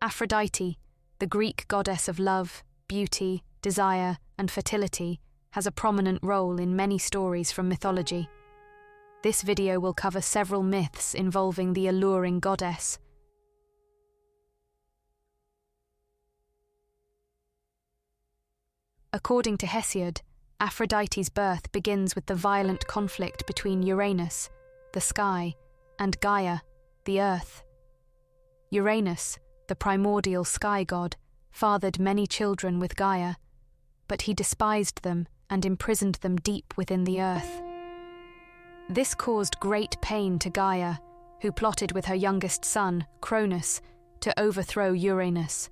Aphrodite, the Greek goddess of love, beauty, desire, and fertility, has a prominent role in many stories from mythology. This video will cover several myths involving the alluring goddess. According to Hesiod, Aphrodite's birth begins with the violent conflict between Uranus, the sky, and Gaia, the earth. Uranus, the primordial sky god, fathered many children with Gaia, but he despised them and imprisoned them deep within the earth. This caused great pain to Gaia, who plotted with her youngest son, Cronus, to overthrow Uranus.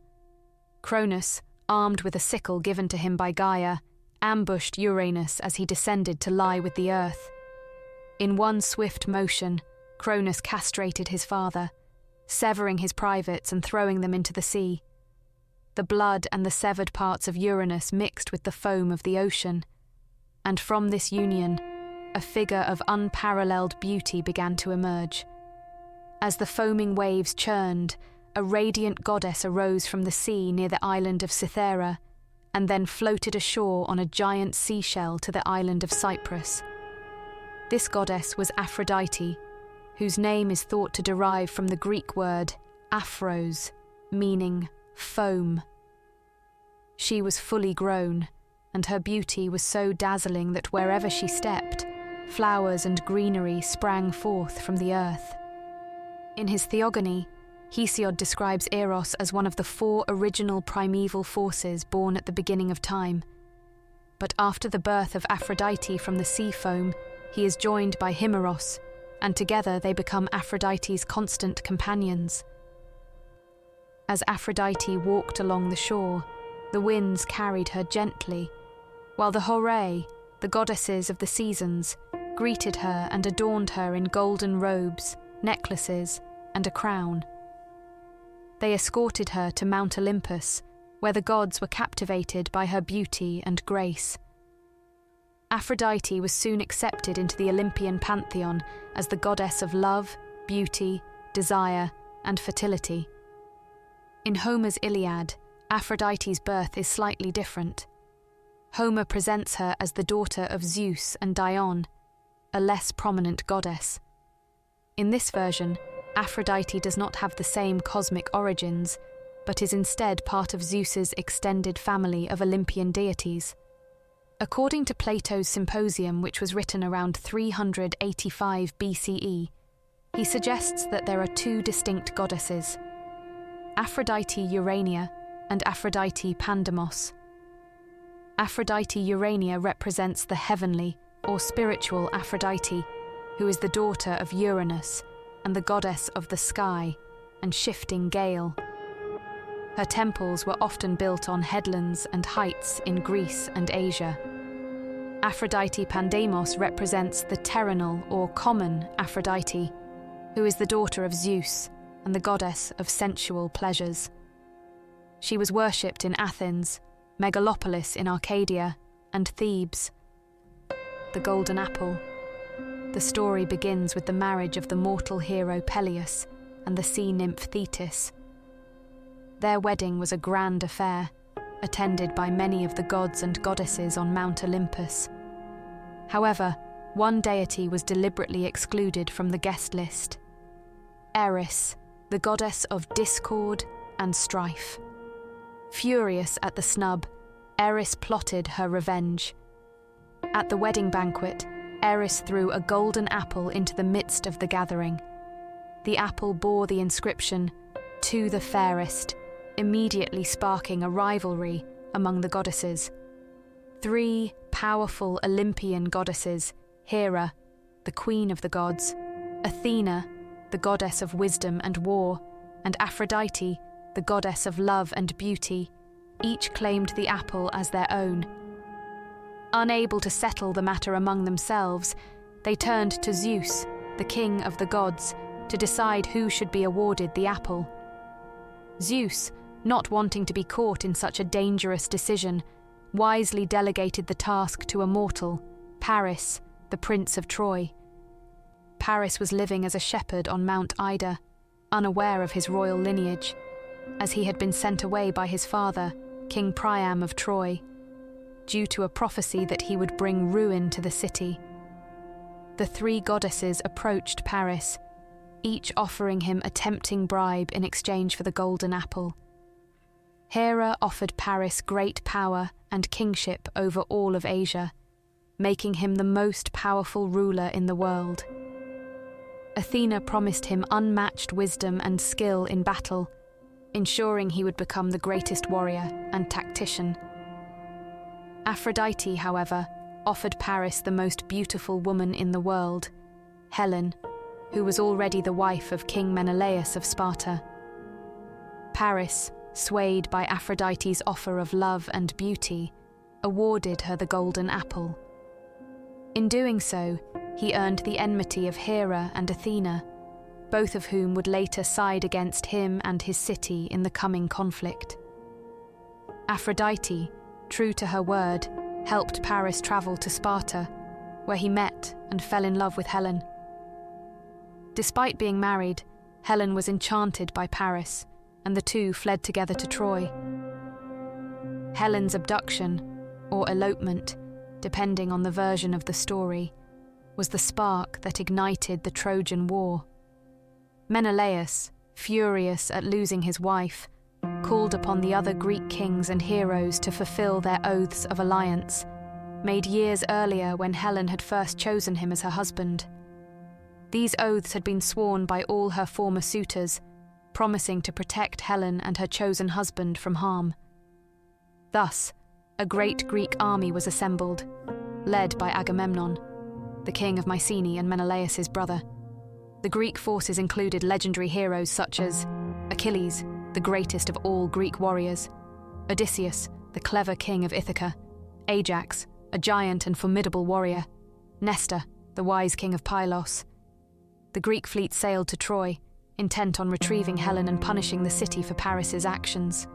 Cronus, armed with a sickle given to him by Gaia, ambushed Uranus as he descended to lie with the earth. In one swift motion, Cronus castrated his father, severing his privates and throwing them into the sea. The blood and the severed parts of Uranus mixed with the foam of the ocean, and from this union, a figure of unparalleled beauty began to emerge. As the foaming waves churned, a radiant goddess arose from the sea near the island of Cythera, and then floated ashore on a giant seashell to the island of Cyprus. This goddess was Aphrodite, whose name is thought to derive from the Greek word aphros, meaning foam. She was fully grown, and her beauty was so dazzling that wherever she stepped, flowers and greenery sprang forth from the earth. In his Theogony, Hesiod describes Eros as one of the 4 original primeval forces born at the beginning of time. But after the birth of Aphrodite from the sea foam, he is joined by Hymeros, and together they become Aphrodite's constant companions. As Aphrodite walked along the shore, the winds carried her gently, while the Horae, the goddesses of the seasons, greeted her and adorned her in golden robes, necklaces, and a crown. They escorted her to Mount Olympus, where the gods were captivated by her beauty and grace. Aphrodite was soon accepted into the Olympian pantheon as the goddess of love, beauty, desire, and fertility. In Homer's Iliad, Aphrodite's birth is slightly different. Homer presents her as the daughter of Zeus and Dione, a less prominent goddess. In this version, Aphrodite does not have the same cosmic origins, but is instead part of Zeus's extended family of Olympian deities. According to Plato's Symposium, which was written around 385 BCE, he suggests that there are 2 distinct goddesses, Aphrodite Urania and Aphrodite Pandemos. Aphrodite Urania represents the heavenly or spiritual Aphrodite, who is the daughter of Uranus and the goddess of the sky and shifting gale. Her temples were often built on headlands and heights in Greece and Asia. Aphrodite Pandemos represents the terrenal or common Aphrodite, who is the daughter of Zeus and the goddess of sensual pleasures. She was worshipped in Athens, Megalopolis in Arcadia, and Thebes. The Golden Apple. The story begins with the marriage of the mortal hero Peleus and the sea nymph Thetis. Their wedding was a grand affair, attended by many of the gods and goddesses on Mount Olympus. However, one deity was deliberately excluded from the guest list: Eris, the goddess of discord and strife. Furious at the snub, Eris plotted her revenge. At the wedding banquet, Eris threw a golden apple into the midst of the gathering. The apple bore the inscription, "To the fairest," immediately sparking a rivalry among the goddesses. 3 powerful Olympian goddesses, Hera, the queen of the gods, Athena, the goddess of wisdom and war, and Aphrodite, the goddess of love and beauty, each claimed the apple as their own. Unable to settle the matter among themselves, they turned to Zeus, the king of the gods, to decide who should be awarded the apple. Zeus, not wanting to be caught in such a dangerous decision, wisely delegated the task to a mortal, Paris, the Prince of Troy. Paris was living as a shepherd on Mount Ida, unaware of his royal lineage. as he had been sent away by his father, King Priam of Troy, due to a prophecy that he would bring ruin to the city. The three goddesses approached Paris, each offering him a tempting bribe in exchange for the golden apple. Hera offered Paris great power and kingship over all of Asia, making him the most powerful ruler in the world. Athena promised him unmatched wisdom and skill in battle, ensuring he would become the greatest warrior and tactician. Aphrodite, however, offered Paris the most beautiful woman in the world, Helen, who was already the wife of King Menelaus of Sparta. Paris, swayed by Aphrodite's offer of love and beauty, awarded her the golden apple. In doing so, he earned the enmity of Hera and Athena, both of whom would later side against him and his city in the coming conflict. Aphrodite, true to her word, helped Paris travel to Sparta, where he met and fell in love with Helen. Despite being married, Helen was enchanted by Paris, and the two fled together to Troy. Helen's abduction, or elopement, depending on the version of the story, was the spark that ignited the Trojan War. Menelaus, furious at losing his wife, called upon the other Greek kings and heroes to fulfill their oaths of alliance, made years earlier when Helen had first chosen him as her husband. These oaths had been sworn by all her former suitors, promising to protect Helen and her chosen husband from harm. Thus, a great Greek army was assembled, led by Agamemnon, the king of Mycenae and Menelaus's brother. The Greek forces included legendary heroes such as Achilles, the greatest of all Greek warriors, Odysseus, the clever king of Ithaca, Ajax, a giant and formidable warrior, Nestor, the wise king of Pylos. The Greek fleet sailed to Troy, intent on retrieving Helen and punishing the city for Paris's actions.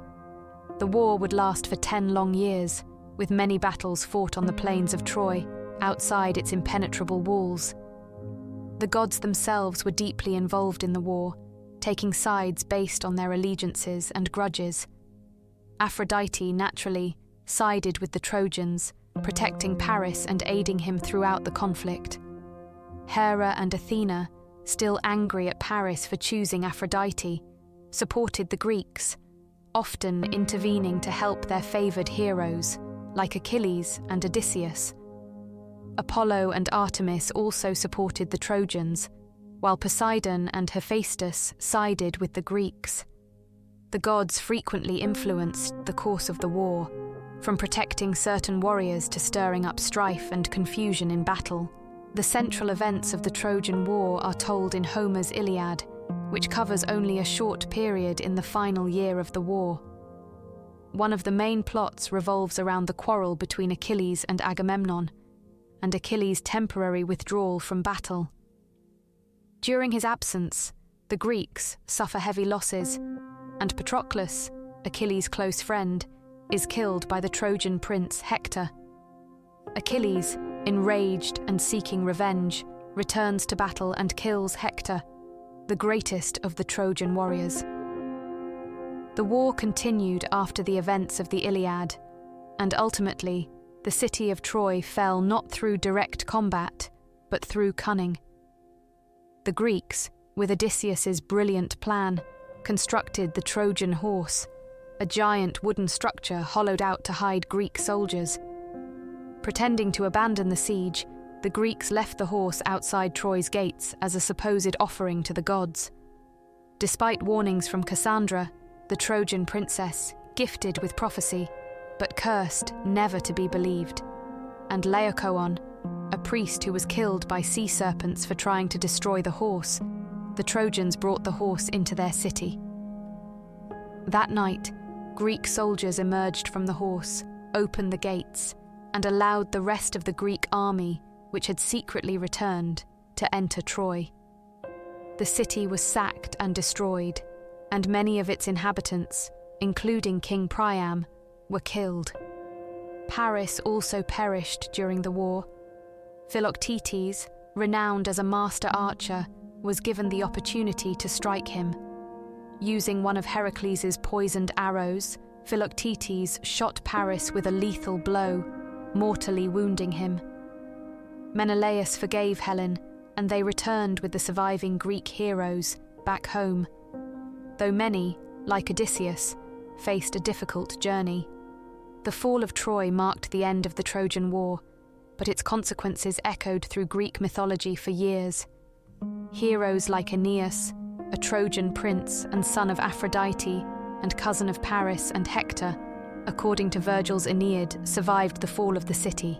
The war would last for 10 long years, with many battles fought on the plains of Troy, outside its impenetrable walls. The gods themselves were deeply involved in the war, taking sides based on their allegiances and grudges. Aphrodite, naturally, sided with the Trojans, protecting Paris and aiding him throughout the conflict. Hera and Athena, still angry at Paris for choosing Aphrodite, supported the Greeks, often intervening to help their favoured heroes, like Achilles and Odysseus. Apollo and Artemis also supported the Trojans, while Poseidon and Hephaestus sided with the Greeks. The gods frequently influenced the course of the war, from protecting certain warriors to stirring up strife and confusion in battle. The central events of the Trojan War are told in Homer's Iliad, which covers only a short period in the final year of the war. One of the main plots revolves around the quarrel between Achilles and Agamemnon, and Achilles' temporary withdrawal from battle. During his absence, the Greeks suffer heavy losses, and Patroclus, Achilles' close friend, is killed by the Trojan prince Hector. Achilles, enraged and seeking revenge, returns to battle and kills Hector, the greatest of the Trojan warriors. The war continued after the events of the Iliad, and ultimately, the city of Troy fell not through direct combat, but through cunning. The Greeks, with Odysseus's brilliant plan, constructed the Trojan horse, a giant wooden structure hollowed out to hide Greek soldiers. Pretending to abandon the siege, the Greeks left the horse outside Troy's gates as a supposed offering to the gods. Despite warnings from Cassandra, the Trojan princess, gifted with prophecy, but cursed never to be believed, and Laocoon, a priest who was killed by sea serpents for trying to destroy the horse, the Trojans brought the horse into their city. That night, Greek soldiers emerged from the horse, opened the gates, and allowed the rest of the Greek army, which had secretly returned, to enter Troy. The city was sacked and destroyed, and many of its inhabitants, including King Priam, were killed. Paris also perished during the war. Philoctetes, renowned as a master archer, was given the opportunity to strike him. Using one of Heracles' poisoned arrows, Philoctetes shot Paris with a lethal blow, mortally wounding him. Menelaus forgave Helen, and they returned with the surviving Greek heroes back home, though many, like Odysseus, faced a difficult journey. The fall of Troy marked the end of the Trojan War, but its consequences echoed through Greek mythology for years. Heroes like Aeneas, a Trojan prince and son of Aphrodite and cousin of Paris and Hector, according to Virgil's Aeneid, survived the fall of the city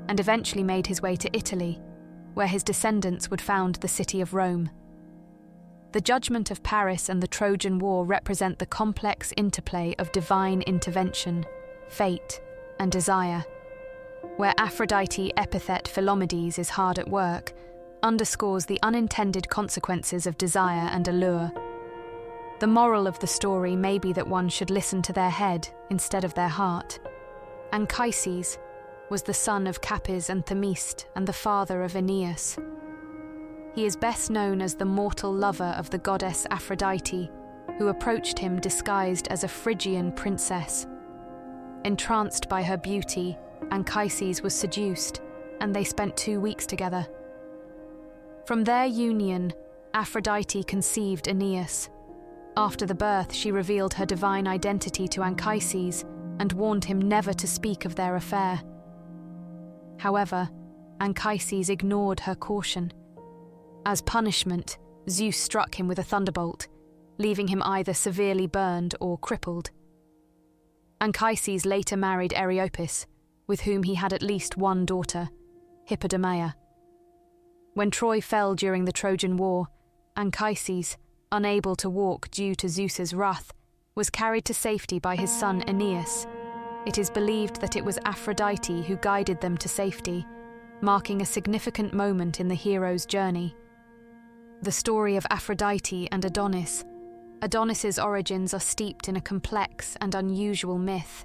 and eventually made his way to Italy, where his descendants would found the city of Rome. The judgment of Paris and the Trojan War represent the complex interplay of divine intervention, fate, and desire. Where Aphrodite epithet Philomedes is hard at work, underscores the unintended consequences of desire and allure. The moral of the story may be that one should listen to their head instead of their heart. Anchises was the son of Capys and Themiste and the father of Aeneas. He is best known as the mortal lover of the goddess Aphrodite, who approached him disguised as a Phrygian princess. Entranced by her beauty, Anchises was seduced, and they spent 2 weeks together. From their union, Aphrodite conceived Aeneas. After the birth, she revealed her divine identity to Anchises and warned him never to speak of their affair. However, Anchises ignored her caution. As punishment, Zeus struck him with a thunderbolt, leaving him either severely burned or crippled. Anchises later married Areopis, with whom he had at least one daughter, Hippodamia. When Troy fell during the Trojan War, Anchises, unable to walk due to Zeus's wrath, was carried to safety by his son Aeneas. It is believed that it was Aphrodite who guided them to safety, marking a significant moment in the hero's journey. The story of Aphrodite and Adonis. Adonis's origins are steeped in a complex and unusual myth.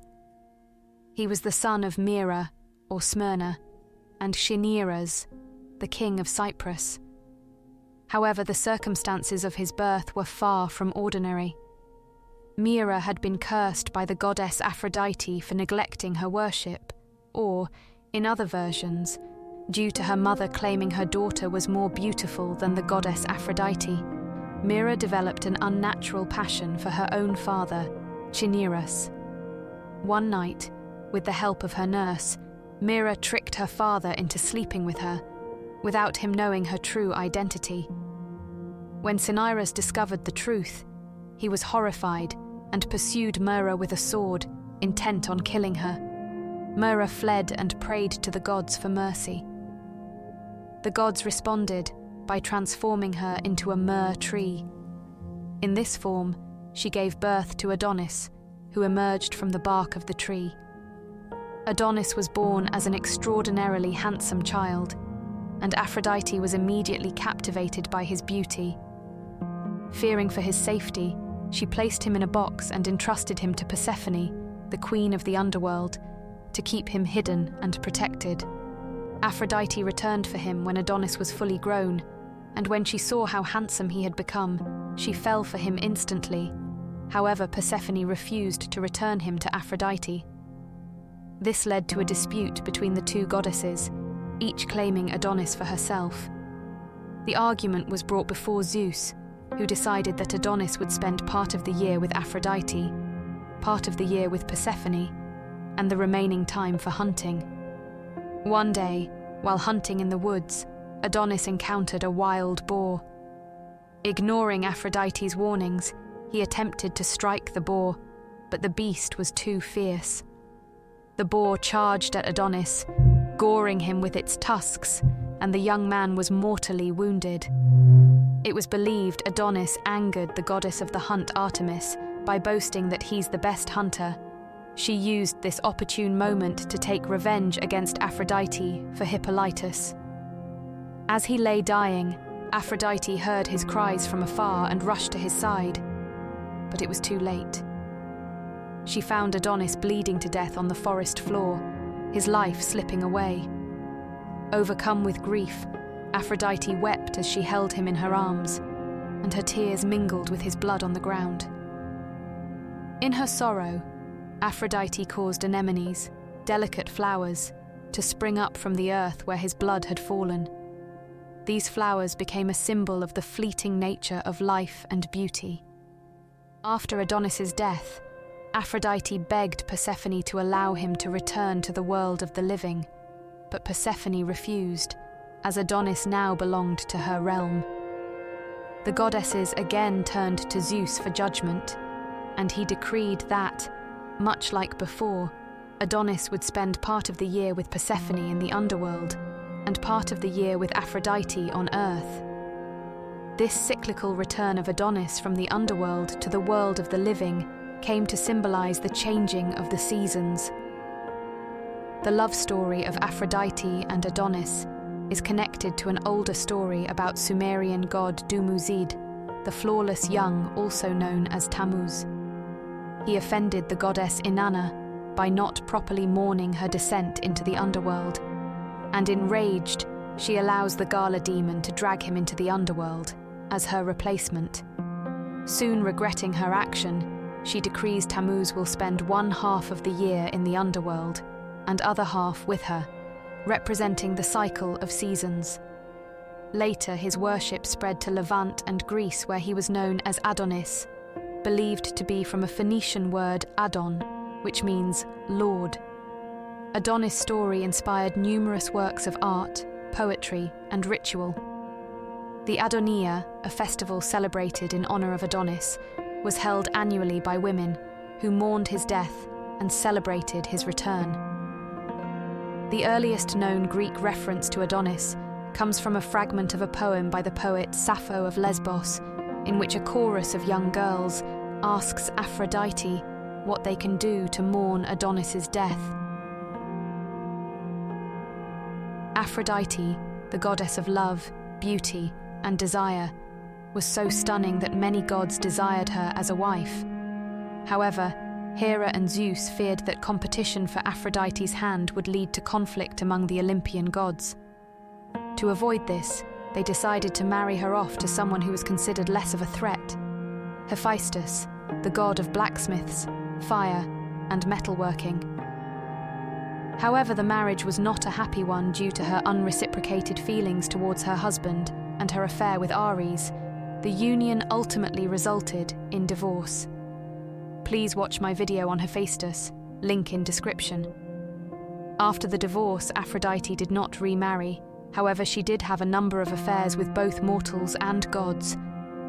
He was the son of Myrrha, or Smyrna, and Cinyras, the king of Cyprus. However, the circumstances of his birth were far from ordinary. Myrrha had been cursed by the goddess Aphrodite for neglecting her worship, or, in other versions, due to her mother claiming her daughter was more beautiful than the goddess Aphrodite. Myrrha developed an unnatural passion for her own father, Cinyras. One night, with the help of her nurse, Myrrha tricked her father into sleeping with her, without him knowing her true identity. When Cinyras discovered the truth, he was horrified and pursued Myrrha with a sword, intent on killing her. Myrrha fled and prayed to the gods for mercy. The gods responded by transforming her into a myrrh tree. In this form, she gave birth to Adonis, who emerged from the bark of the tree. Adonis was born as an extraordinarily handsome child, and Aphrodite was immediately captivated by his beauty. Fearing for his safety, she placed him in a box and entrusted him to Persephone, the queen of the underworld, to keep him hidden and protected. Aphrodite returned for him when Adonis was fully grown, and when she saw how handsome he had become, she fell for him instantly. However, Persephone refused to return him to Aphrodite. This led to a dispute between the two goddesses, each claiming Adonis for herself. The argument was brought before Zeus, who decided that Adonis would spend part of the year with Aphrodite, part of the year with Persephone, and the remaining time for hunting. One day, while hunting in the woods, Adonis encountered a wild boar. Ignoring Aphrodite's warnings, he attempted to strike the boar, but the beast was too fierce. The boar charged at Adonis, goring him with its tusks, and the young man was mortally wounded. It was believed Adonis angered the goddess of the hunt Artemis by boasting that he's the best hunter. She used this opportune moment to take revenge against Aphrodite for Hippolytus. As he lay dying, Aphrodite heard his cries from afar and rushed to his side, but it was too late. She found Adonis bleeding to death on the forest floor, his life slipping away. Overcome with grief, Aphrodite wept as she held him in her arms, and her tears mingled with his blood on the ground. In her sorrow, Aphrodite caused anemones, delicate flowers, to spring up from the earth where his blood had fallen. These flowers became a symbol of the fleeting nature of life and beauty. After Adonis's death, Aphrodite begged Persephone to allow him to return to the world of the living, but Persephone refused, as Adonis now belonged to her realm. The goddesses again turned to Zeus for judgment, and he decreed that, much like before, Adonis would spend part of the year with Persephone in the underworld, and part of the year with Aphrodite on earth. This cyclical return of Adonis from the underworld to the world of the living came to symbolize the changing of the seasons. The love story of Aphrodite and Adonis is connected to an older story about Sumerian god Dumuzid, the flawless young, also known as Tammuz. He offended the goddess Inanna by not properly mourning her descent into the underworld, and enraged, she allows the Gala demon to drag him into the underworld as her replacement. Soon regretting her action, she decrees Tammuz will spend 1/2 of the year in the underworld, and other half with her, representing the cycle of seasons. Later, his worship spread to Levant and Greece, where he was known as Adonis, believed to be from a Phoenician word Adon, which means Lord. Adonis' story inspired numerous works of art, poetry, and ritual. The Adonia, a festival celebrated in honor of Adonis, was held annually by women who mourned his death and celebrated his return. The earliest known Greek reference to Adonis comes from a fragment of a poem by the poet Sappho of Lesbos, in which a chorus of young girls asks Aphrodite what they can do to mourn Adonis's death. Aphrodite, the goddess of love, beauty, and desire, was so stunning that many gods desired her as a wife. However, Hera and Zeus feared that competition for Aphrodite's hand would lead to conflict among the Olympian gods. To avoid this, they decided to marry her off to someone who was considered less of a threat: HEPHAESTUS, the god of blacksmiths, fire, and metalworking. However, the marriage was not a happy one due to her unreciprocated feelings towards her husband and her affair with Ares. The union ultimately resulted in divorce. Please watch my video on HEPHAESTUS, link in description. After the divorce, Aphrodite did not remarry. However, she did have a number of affairs with both mortals and gods.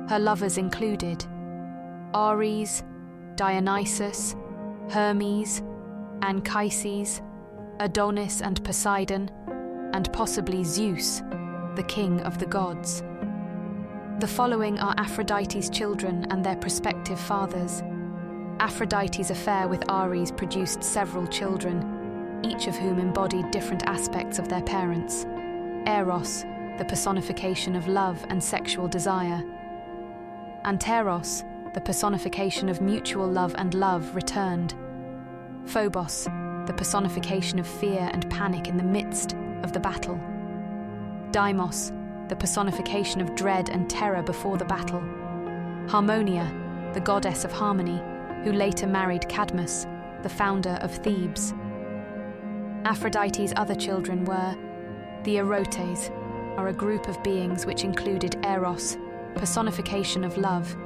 Her lovers included Ares, Dionysus, Hermes, Anchises, Adonis and Poseidon, and possibly Zeus, the king of the gods. The following are Aphrodite's children and their prospective fathers. Aphrodite's affair with Ares produced several children, each of whom embodied different aspects of their parents. Eros, the personification of love and sexual desire. Anteros, the personification of mutual love and love, returned. Phobos, the personification of fear and panic in the midst of the battle. Deimos, the personification of dread and terror before the battle. Harmonia, the goddess of harmony, who later married Cadmus, the founder of Thebes. Aphrodite's other children were the Erotes, are a group of beings which included Eros, personification of love.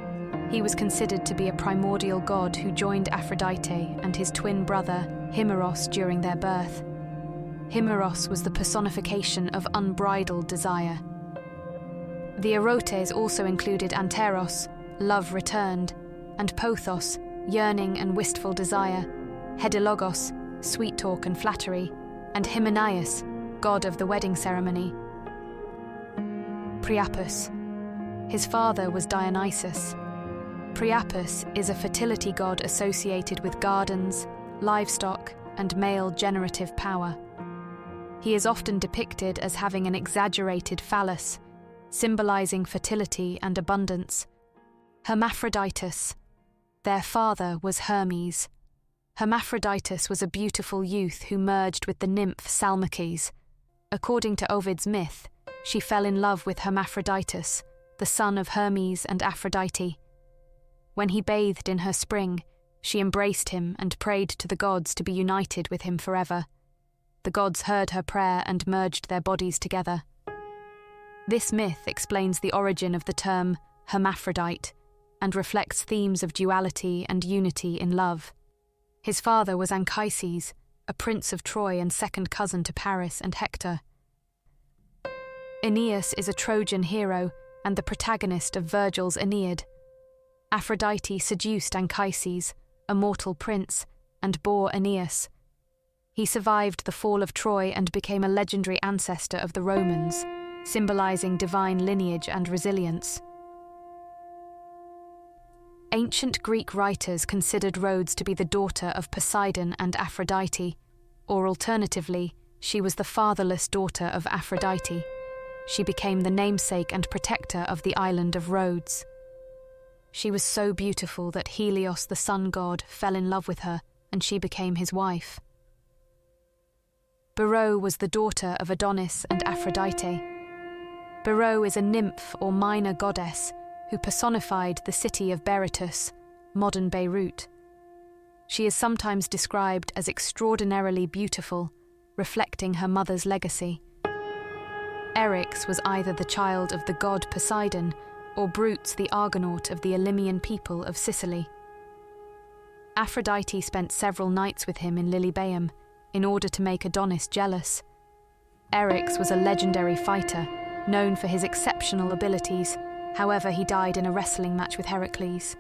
He was considered to be a primordial god who joined Aphrodite and his twin brother, Himeros, during their birth. Himeros was the personification of unbridled desire. The Erotes also included Anteros, love returned, and Pothos, yearning and wistful desire, Hedilogos, sweet talk and flattery, and Hymenaios, god of the wedding ceremony. Priapus. His father was Dionysus. Priapus is a fertility god associated with gardens, livestock, and male generative power. He is often depicted as having an exaggerated phallus, symbolizing fertility and abundance. Hermaphroditus. Their father was Hermes. Hermaphroditus was a beautiful youth who merged with the nymph Salmaches. According to Ovid's myth, she fell in love with Hermaphroditus, the son of Hermes and Aphrodite. When he bathed in her spring, she embraced him and prayed to the gods to be united with him forever. The gods heard her prayer and merged their bodies together. This myth explains the origin of the term hermaphrodite and reflects themes of duality and unity in love. His father was Anchises, a prince of Troy and second cousin to Paris and Hector. Aeneas is a Trojan hero and the protagonist of Virgil's Aeneid. Aphrodite seduced Anchises, a mortal prince, and bore Aeneas. He survived the fall of Troy and became a legendary ancestor of the Romans, symbolizing divine lineage and resilience. Ancient Greek writers considered Rhodes to be the daughter of Poseidon and Aphrodite, or alternatively, she was the fatherless daughter of Aphrodite. She became the namesake and protector of the island of Rhodes. She was so beautiful that Helios, the sun god, fell in love with her, and she became his wife. Beroe was the daughter of Adonis and Aphrodite. Beroe is a nymph or minor goddess who personified the city of Berytus, modern Beirut. She is sometimes described as extraordinarily beautiful, reflecting her mother's legacy. Eryx was either the child of the god Poseidon or Brutes, the Argonaut of the Elymian people of Sicily. Aphrodite spent several nights with him in Lilybaeum in order to make Adonis jealous. Eryx was a legendary fighter, known for his exceptional abilities. However, he died in a wrestling match with Heracles.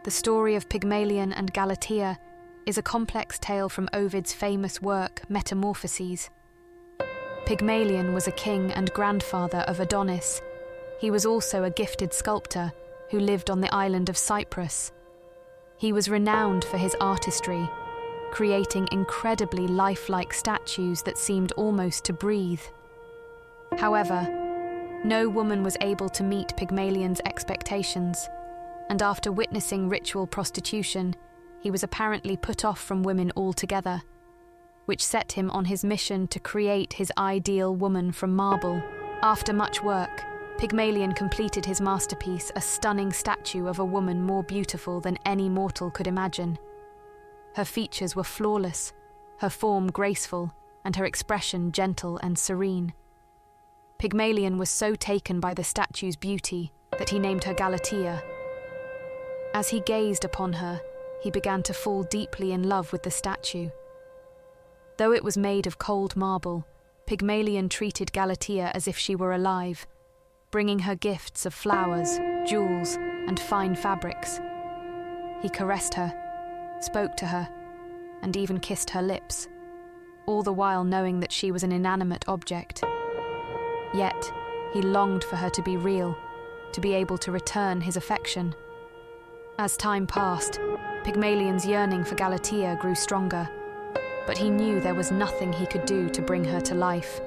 The story of Pygmalion and Galatea is a complex tale from Ovid's famous work, Metamorphoses. Pygmalion was a king and grandfather of Adonis. He was also a gifted sculptor who lived on the island of Cyprus. He was renowned for his artistry, creating incredibly lifelike statues that seemed almost to breathe. However, no woman was able to meet Pygmalion's expectations, and after witnessing ritual prostitution, he was apparently put off from women altogether, which set him on his mission to create his ideal woman from marble. After much work, Pygmalion completed his masterpiece, a stunning statue of a woman more beautiful than any mortal could imagine. Her features were flawless, her form graceful, and her expression gentle and serene. Pygmalion was so taken by the statue's beauty that he named her Galatea. As he gazed upon her, he began to fall deeply in love with the statue. Though it was made of cold marble, Pygmalion treated Galatea as if she were alive, bringing her gifts of flowers, jewels, and fine fabrics. He caressed her, spoke to her, and even kissed her lips, all the while knowing that she was an inanimate object. Yet, he longed for her to be real, to be able to return his affection. As time passed, Pygmalion's yearning for Galatea grew stronger, but he knew there was nothing he could do to bring her to life.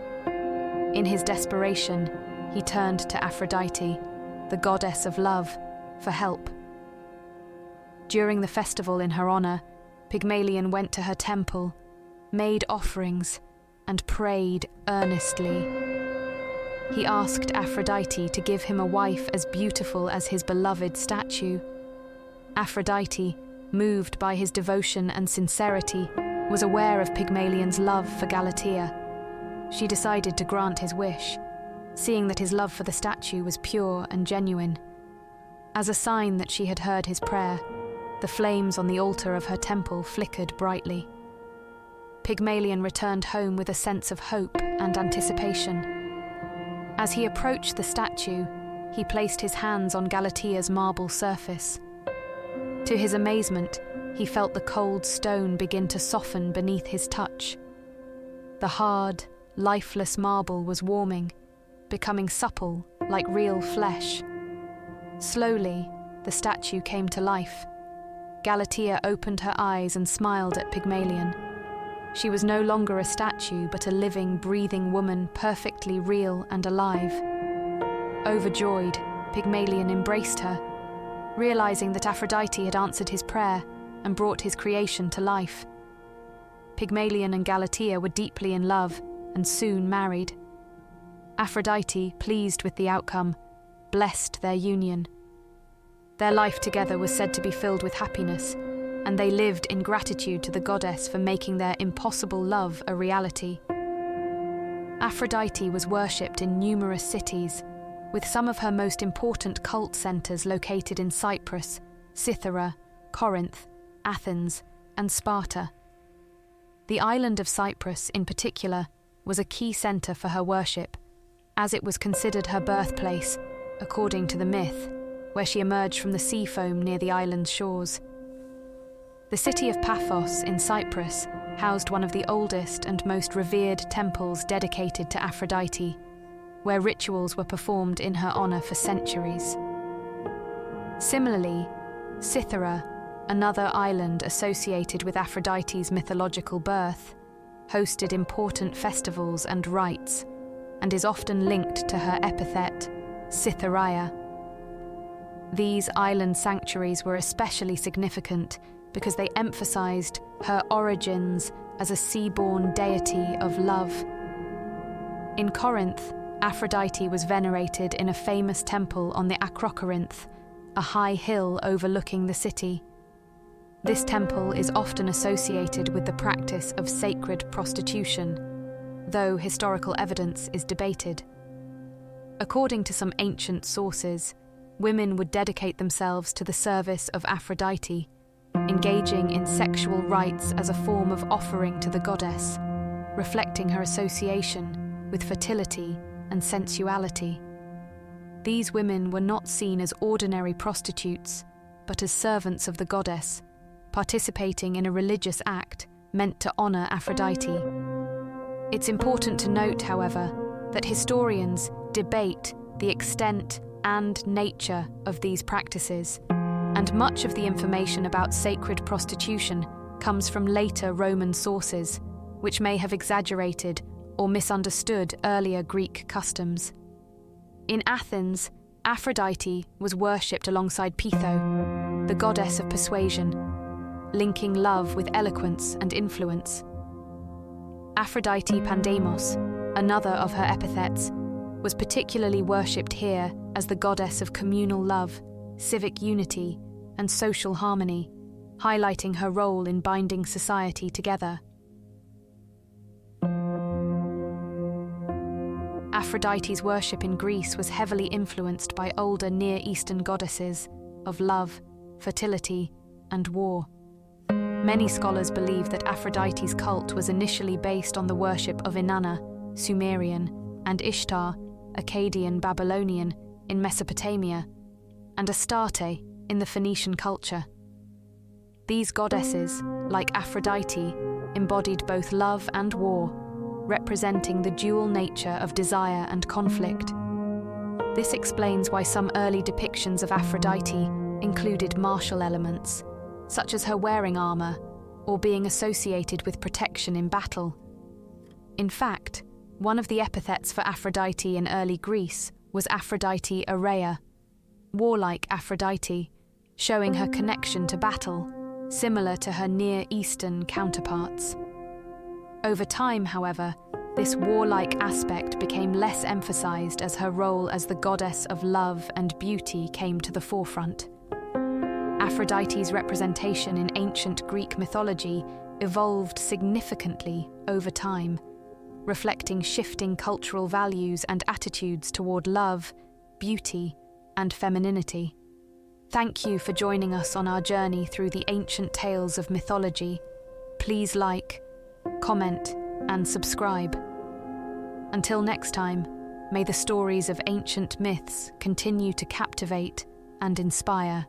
In his desperation, he turned to Aphrodite, the goddess of love, for help. During the festival in her honor, Pygmalion went to her temple, made offerings, and prayed earnestly. He asked Aphrodite to give him a wife as beautiful as his beloved statue. Aphrodite, moved by his devotion and sincerity, was aware of Pygmalion's love for Galatea. She decided to grant his wish, seeing that his love for the statue was pure and genuine. As a sign that she had heard his prayer, the flames on the altar of her temple flickered brightly. Pygmalion returned home with a sense of hope and anticipation. As he approached the statue, he placed his hands on Galatea's marble surface. To his amazement, he felt the cold stone begin to soften beneath his touch. The hard, lifeless marble was warming, becoming supple like real flesh. Slowly, the statue came to life. Galatea opened her eyes and smiled at Pygmalion. She was no longer a statue, but a living, breathing woman, perfectly real and alive. Overjoyed, Pygmalion embraced her, realizing that Aphrodite had answered his prayer and brought his creation to life. Pygmalion and Galatea were deeply in love and soon married. Aphrodite, pleased with the outcome, blessed their union. Their life together was said to be filled with happiness, and they lived in gratitude to the goddess for making their impossible love a reality. Aphrodite was worshipped in numerous cities, with some of her most important cult centers located in Cyprus, Cythera, Corinth, Athens, and Sparta. The island of Cyprus, in particular, was a key center for her worship, as it was considered her birthplace, according to the myth, where she emerged from the sea foam near the island's shores. The city of Paphos in Cyprus housed one of the oldest and most revered temples dedicated to Aphrodite, where rituals were performed in her honor for centuries. Similarly, Cythera, another island associated with Aphrodite's mythological birth, hosted important festivals and rites, and is often linked to her epithet, Cythereia. These island sanctuaries were especially significant because they emphasized her origins as a sea-born deity of love. In Corinth, Aphrodite was venerated in a famous temple on the Acrocorinth, a high hill overlooking the city. This temple is often associated with the practice of sacred prostitution, though historical evidence is debated. According to some ancient sources, women would dedicate themselves to the service of Aphrodite, engaging in sexual rites as a form of offering to the goddess, reflecting her association with fertility and sensuality. These women were not seen as ordinary prostitutes, but as servants of the goddess, participating in a religious act meant to honor Aphrodite. It's important to note, however, that historians debate the extent and nature of these practices, and much of the information about sacred prostitution comes from later Roman sources, which may have exaggerated or misunderstood earlier Greek customs. In Athens, Aphrodite was worshipped alongside Pytho, the goddess of persuasion, linking love with eloquence and influence. Aphrodite Pandemos, another of her epithets, was particularly worshipped here as the goddess of communal love, civic unity, and social harmony, highlighting her role in binding society together. Aphrodite's worship in Greece was heavily influenced by older Near Eastern goddesses of love, fertility, and war. Many scholars believe that Aphrodite's cult was initially based on the worship of Inanna, Sumerian, and Ishtar, Akkadian Babylonian, in Mesopotamia, and Astarte in the Phoenician culture. These goddesses, like Aphrodite, embodied both love and war, representing the dual nature of desire and conflict. This explains why some early depictions of Aphrodite included martial elements, such as her wearing armor or being associated with protection in battle. In fact, one of the epithets for Aphrodite in early Greece was Aphrodite Aurea, warlike Aphrodite, showing her connection to battle, similar to her Near Eastern counterparts. Over time, however, this warlike aspect became less emphasized as her role as the goddess of love and beauty came to the forefront. Aphrodite's representation in ancient Greek mythology evolved significantly over time, reflecting shifting cultural values and attitudes toward love, beauty, and femininity. Thank you for joining us on our journey through the ancient tales of mythology. Please like, comment, and subscribe. Until next time, may the stories of ancient myths continue to captivate and inspire.